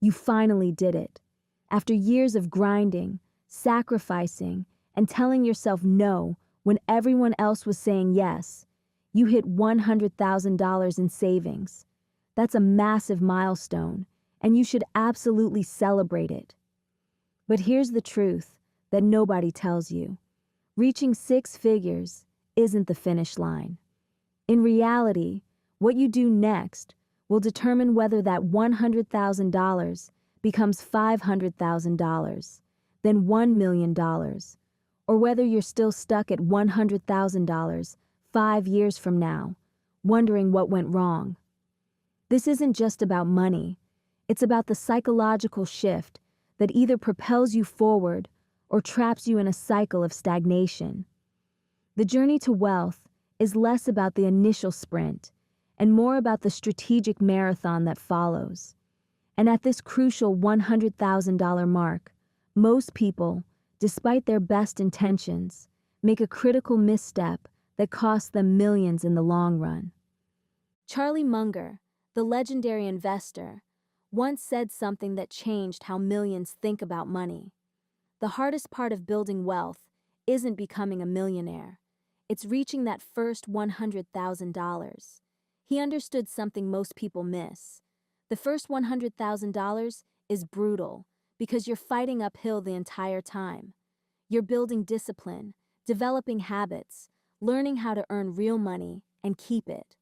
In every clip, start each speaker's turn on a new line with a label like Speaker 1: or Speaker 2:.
Speaker 1: You finally did it. After years of grinding, sacrificing, and telling yourself no when everyone else was saying yes, you hit $100,000 in savings. That's a massive milestone, and you should absolutely celebrate it. But here's the truth that nobody tells you. Reaching six figures isn't the finish line. In reality, what you do next will determine whether that $100,000 becomes $500,000, then $1 million, or whether you're still stuck at $100,000 5 years from now, wondering what went wrong. This isn't just about money. It's about the psychological shift that either propels you forward or traps you in a cycle of stagnation. The journey to wealth is less about the initial sprint and more about the strategic marathon that follows. And at this crucial $100,000 mark, most people, despite their best intentions, make a critical misstep that costs them millions in the long run. Charlie Munger, the legendary investor, once said something that changed how millions think about money. The hardest part of building wealth isn't becoming a millionaire. It's reaching that first $100,000. He understood something most people miss. The first $100,000 is brutal because you're fighting uphill the entire time. You're building discipline, developing habits, learning how to earn real money and keep it.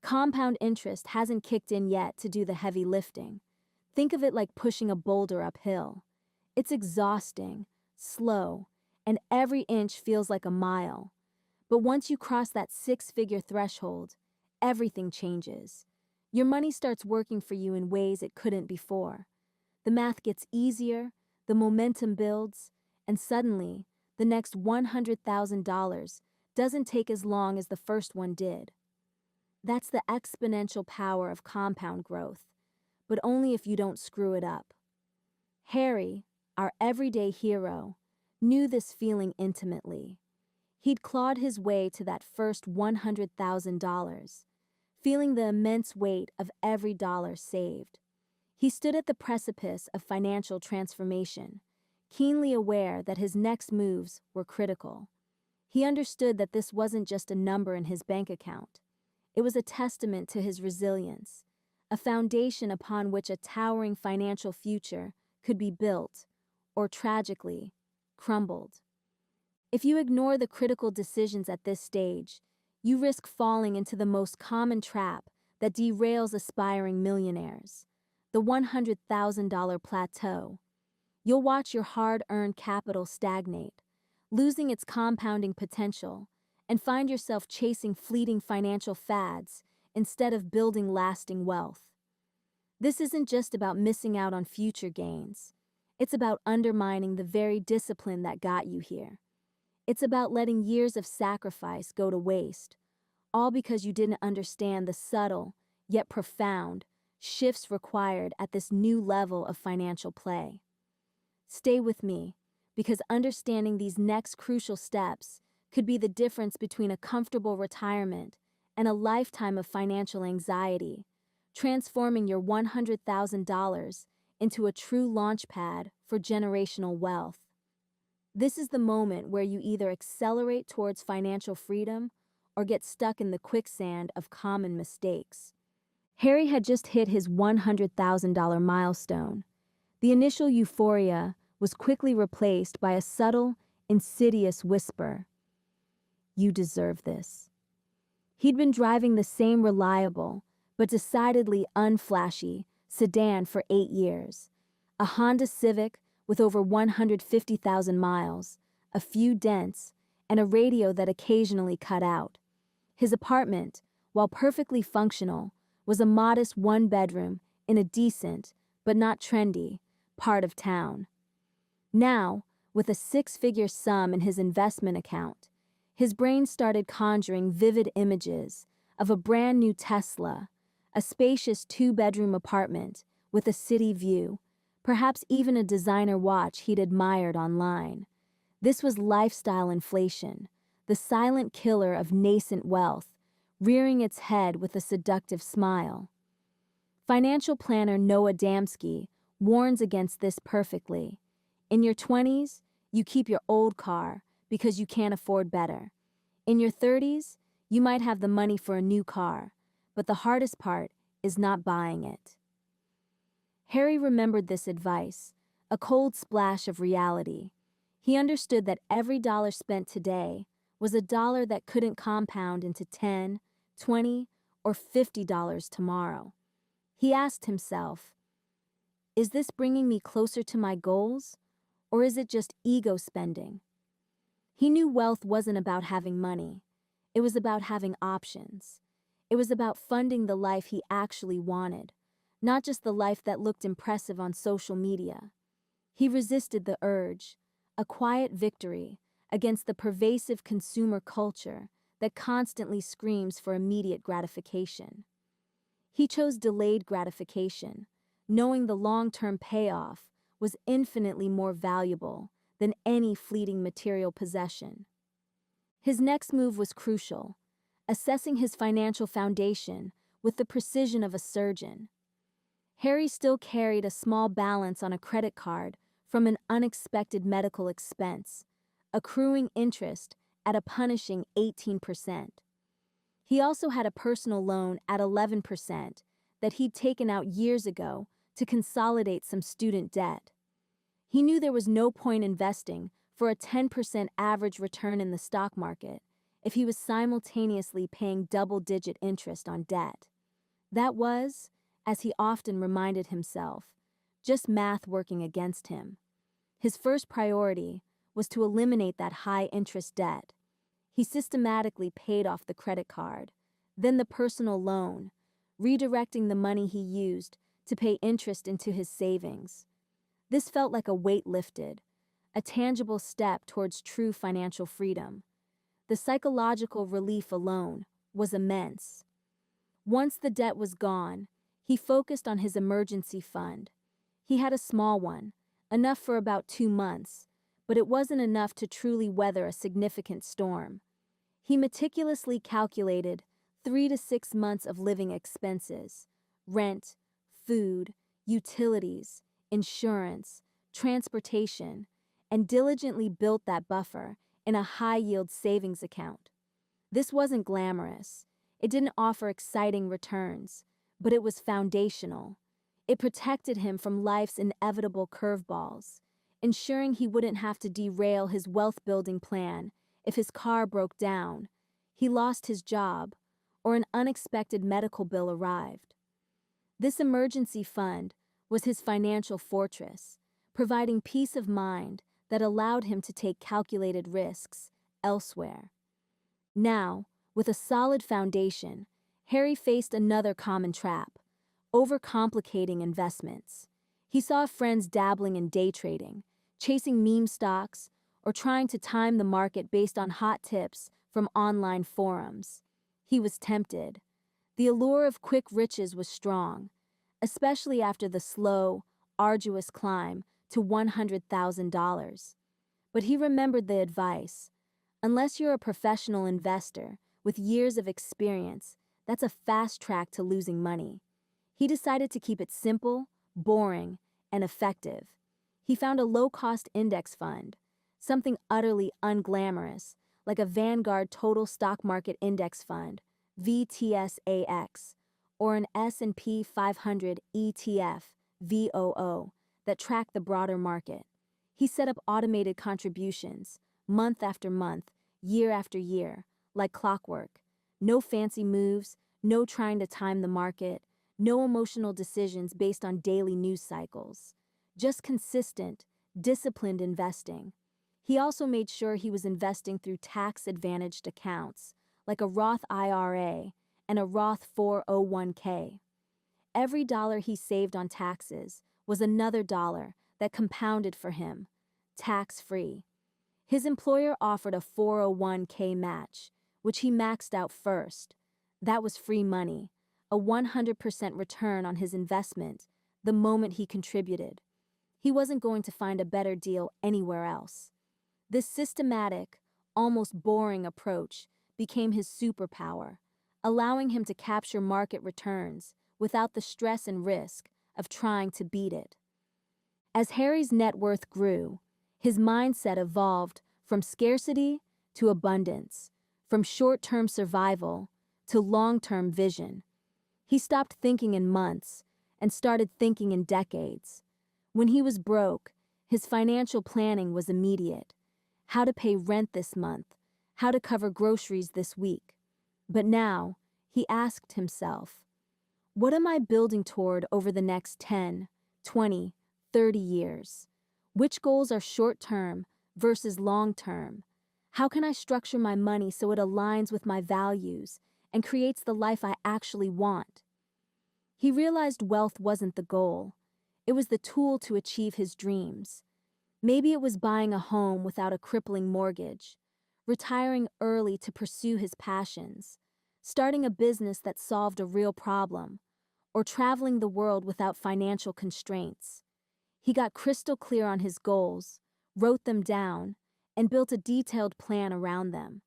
Speaker 1: Compound interest hasn't kicked in yet to do the heavy lifting. Think of it like pushing a boulder uphill. It's exhausting, slow, and every inch feels like a mile. But once you cross that six-figure threshold, everything changes. Your money starts working for you in ways it couldn't before. The math gets easier, the momentum builds, and suddenly, the next $100,000 doesn't take as long as the first one did. That's the exponential power of compound growth, but only if you don't screw it up. Harry, our everyday hero, knew this feeling intimately. He'd clawed his way to that first $100,000, feeling the immense weight of every dollar saved. He stood at the precipice of financial transformation, keenly aware that his next moves were critical. He understood that this wasn't just a number in his bank account. It was a testament to his resilience, a foundation upon which a towering financial future could be built, or tragically, crumbled. If you ignore the critical decisions at this stage, you risk falling into the most common trap that derails aspiring millionaires, the $100,000 plateau. You'll watch your hard-earned capital stagnate, losing its compounding potential, and find yourself chasing fleeting financial fads instead of building lasting wealth. This isn't just about missing out on future gains. It's about undermining the very discipline that got you here. It's about letting years of sacrifice go to waste, all because you didn't understand the subtle, yet profound, shifts required at this new level of financial play. Stay with me, because understanding these next crucial steps could be the difference between a comfortable retirement and a lifetime of financial anxiety, transforming your $100,000 into a true launchpad for generational wealth. This is the moment where you either accelerate towards financial freedom or get stuck in the quicksand of common mistakes. Harry had just hit his $100,000 milestone. The initial euphoria was quickly replaced by a subtle, insidious whisper. You deserve this. He'd been driving the same reliable, but decidedly unflashy, sedan for 8 years. A Honda Civic with over 150,000 miles, a few dents, and a radio that occasionally cut out. His apartment, while perfectly functional, was a modest one-bedroom in a decent, but not trendy, part of town. Now, with a six-figure sum in his investment account, his brain started conjuring vivid images of a brand-new Tesla, a spacious two-bedroom apartment with a city view, perhaps even a designer watch he'd admired online. This was lifestyle inflation, the silent killer of nascent wealth, rearing its head with a seductive smile. Financial planner Noah Damsky warns against this perfectly. In your 20s, you keep your old car because you can't afford better. In your 30s, you might have the money for a new car, but the hardest part is not buying it. Harry remembered this advice, a cold splash of reality. He understood that every dollar spent today was a dollar that couldn't compound into $10, $20, or $50 tomorrow. He asked himself, is this bringing me closer to my goals, or is it just ego spending? He knew wealth wasn't about having money. It was about having options. It was about funding the life he actually wanted, not just the life that looked impressive on social media. He resisted the urge, a quiet victory against the pervasive consumer culture that constantly screams for immediate gratification. He chose delayed gratification, knowing the long-term payoff was infinitely more valuable than any fleeting material possession. His next move was crucial, assessing his financial foundation with the precision of a surgeon. Harry still carried a small balance on a credit card from an unexpected medical expense, accruing interest at a punishing 18%. He also had a personal loan at 11% that he'd taken out years ago to consolidate some student debt. He knew there was no point investing for a 10% average return in the stock market if he was simultaneously paying double-digit interest on debt. That was, as he often reminded himself, just math working against him. His first priority was to eliminate that high-interest debt. He systematically paid off the credit card, then the personal loan, redirecting the money he used to pay interest into his savings. This felt like a weight lifted, a tangible step towards true financial freedom. The psychological relief alone was immense. Once the debt was gone, he focused on his emergency fund. He had a small one, enough for about 2 months, but it wasn't enough to truly weather a significant storm. He meticulously calculated 3 to 6 months of living expenses, rent, food, utilities, insurance, transportation, and diligently built that buffer in a high-yield savings account. This wasn't glamorous. It didn't offer exciting returns, but it was foundational. It protected him from life's inevitable curveballs, ensuring he wouldn't have to derail his wealth-building plan if his car broke down, he lost his job, or an unexpected medical bill arrived. This emergency fund was his financial fortress, providing peace of mind that allowed him to take calculated risks elsewhere. Now, with a solid foundation, Harry faced another common trap: overcomplicating investments. He saw friends dabbling in day trading, chasing meme stocks, or trying to time the market based on hot tips from online forums. He was tempted. The allure of quick riches was strong, especially after the slow, arduous climb to $100,000. But he remembered the advice: unless you're a professional investor with years of experience, that's a fast track to losing money. He decided to keep it simple, boring, and effective. He found a low-cost index fund, something utterly unglamorous, like a Vanguard Total Stock Market Index Fund, VTSAX, or an S&P 500 ETF, VOO, that tracked the broader market. He set up automated contributions, month after month, year after year, like clockwork. No fancy moves, no trying to time the market, no emotional decisions based on daily news cycles. Just consistent, disciplined investing. He also made sure he was investing through tax-advantaged accounts, like a Roth IRA and a Roth 401k. Every dollar he saved on taxes was another dollar that compounded for him, tax-free. His employer offered a 401k match, which he maxed out first. That was free money, a 100% return on his investment the moment he contributed. He wasn't going to find a better deal anywhere else. This systematic, almost boring approach became his superpower, allowing him to capture market returns without the stress and risk of trying to beat it. As Harry's net worth grew, his mindset evolved from scarcity to abundance, from short-term survival to long-term vision. He stopped thinking in months and started thinking in decades. When he was broke, his financial planning was immediate. How to pay rent this month, how to cover groceries this week. But now, he asked himself, what am I building toward over the next 10, 20, 30 years? Which goals are short-term versus long-term? How can I structure my money so it aligns with my values and creates the life I actually want? He realized wealth wasn't the goal. It was the tool to achieve his dreams. Maybe it was buying a home without a crippling mortgage, retiring early to pursue his passions, starting a business that solved a real problem, or traveling the world without financial constraints. He got crystal clear on his goals, wrote them down, and built a detailed plan around them.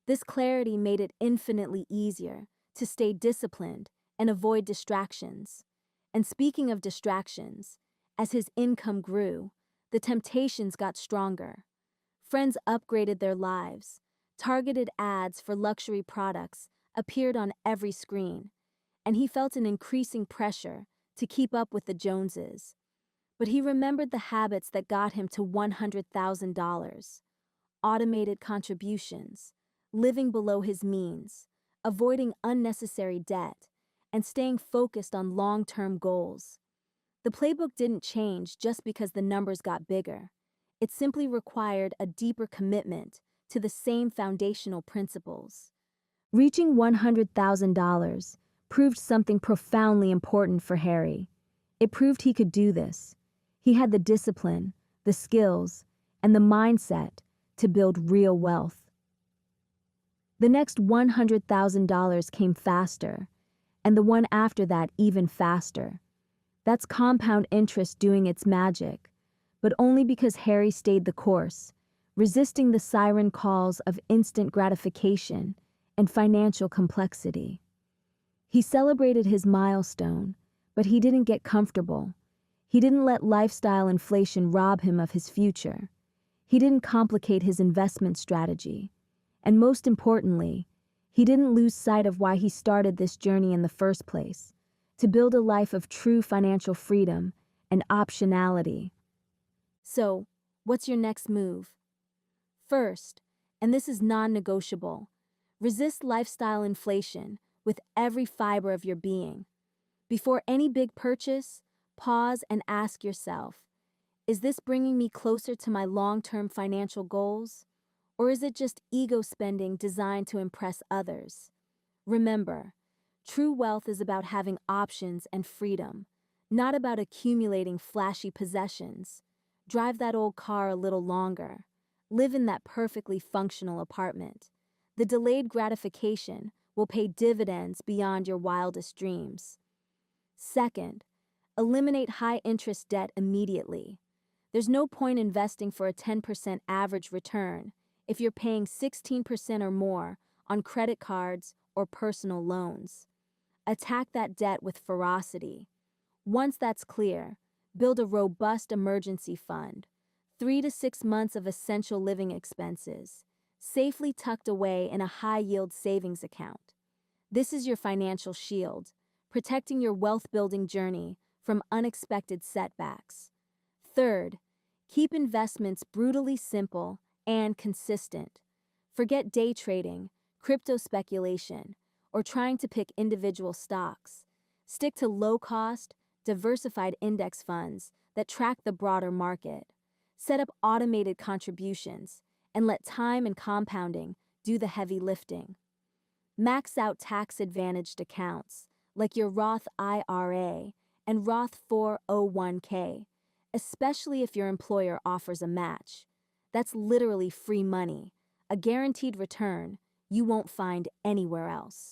Speaker 1: This clarity made it infinitely easier to stay disciplined and avoid distractions. And speaking of distractions, as his income grew, the temptations got stronger. Friends upgraded their lives. Targeted ads for luxury products appeared on every screen, and he felt an increasing pressure to keep up with the Joneses. But he remembered the habits that got him to $100,000. Automated contributions, living below his means, avoiding unnecessary debt, and staying focused on long-term goals. The playbook didn't change just because the numbers got bigger. It simply required a deeper commitment to the same foundational principles. Reaching $100,000 proved something profoundly important for Harry. It proved he could do this. He had the discipline, the skills, and the mindset to build real wealth. The next $100,000 came faster, and the one after that even faster. That's compound interest doing its magic, but only because Harry stayed the course, resisting the siren calls of instant gratification and financial complexity. He celebrated his milestone, but he didn't get comfortable. He didn't let lifestyle inflation rob him of his future. He didn't complicate his investment strategy. And most importantly, he didn't lose sight of why he started this journey in the first place, to build a life of true financial freedom and optionality. So, what's your next move? First, and this is non-negotiable, resist lifestyle inflation with every fiber of your being. Before any big purchase, pause and ask yourself, is this bringing me closer to my long-term financial goals? Or is it just ego spending designed to impress others? Remember, true wealth is about having options and freedom, not about accumulating flashy possessions. Drive that old car a little longer. Live in that perfectly functional apartment. The delayed gratification will pay dividends beyond your wildest dreams. Second, eliminate high-interest debt immediately. There's no point investing for a 10% average return if you're paying 16% or more on credit cards or personal loans. Attack that debt with ferocity. Once that's clear, build a robust emergency fund, 3 to 6 months of essential living expenses, safely tucked away in a high-yield savings account. This is your financial shield, protecting your wealth-building journey from unexpected setbacks. Third, keep investments brutally simple and consistent. Forget day trading, crypto speculation, or trying to pick individual stocks. Stick to low-cost, diversified index funds that track the broader market. Set up automated contributions and let time and compounding do the heavy lifting. Max out tax-advantaged accounts like your Roth IRA and Roth 401k, especially if your employer offers a match. That's literally free money, a guaranteed return you won't find anywhere else.